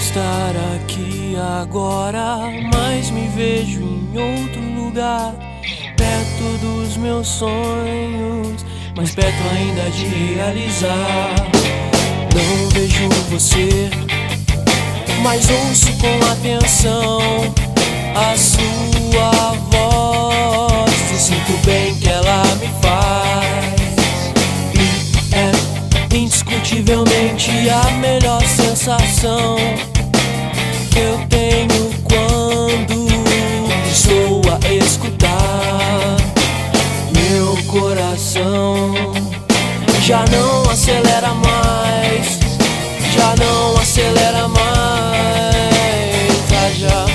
estar aqui agora, mas me vejo em outro lugar, perto dos meus sonhos, mais perto ainda de realizar. Não vejo você, mas ouço com atenção a sua voz e sinto bem que ela me faz. E é indiscutivelmente a melhor sensação que eu tenho quando estou a escutar. Meu coração já não acelera mais, já não acelera mais. Já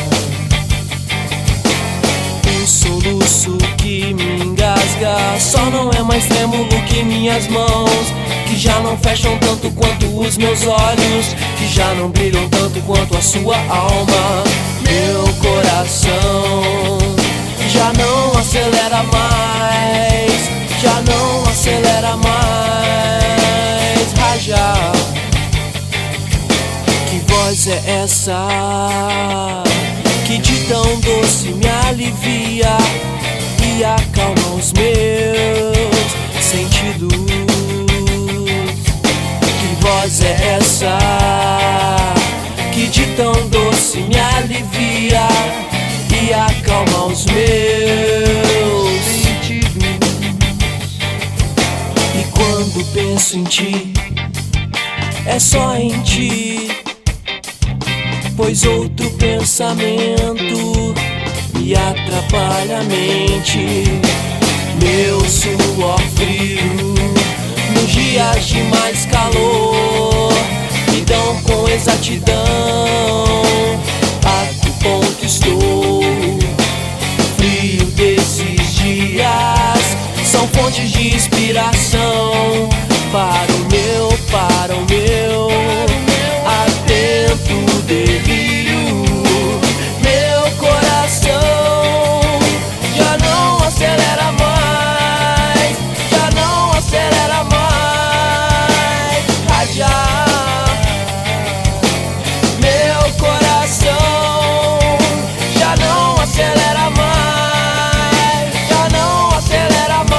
o soluço que me engasga só não é mais trêmulo que minhas mãos, que já não fecham tanto quanto os meus olhos, que já não brilham tanto quanto a sua alma. Meu coração já não acelera mais, já não acelera mais. Raja, que voz é essa que de tão doce me alivia e acalma os meus sentidos? Que voz é essa que de tão doce me alivia e acalma os meus sentidos? E quando penso em ti, é só em ti, pois outro pensamento me atrapalha a mente. Meu suor frio nos dias de mais calor me dão com exatidão a que ponto estou. Frio desses dias são fontes de inspiração para o meu atento delírio. Meu coração já não acelera mais, já não acelera mais. Raja, meu coração já não acelera mais, já não acelera mais.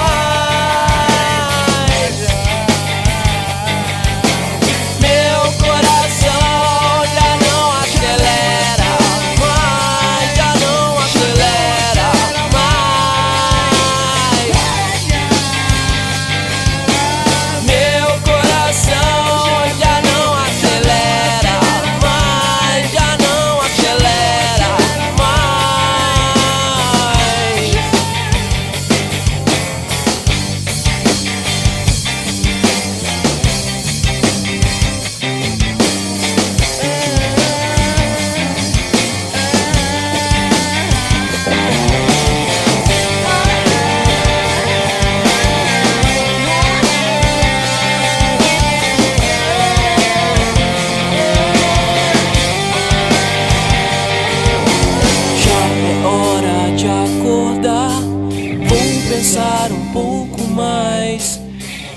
Pensar um pouco mais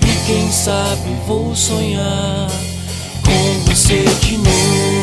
e quem sabe vou sonhar com você de novo.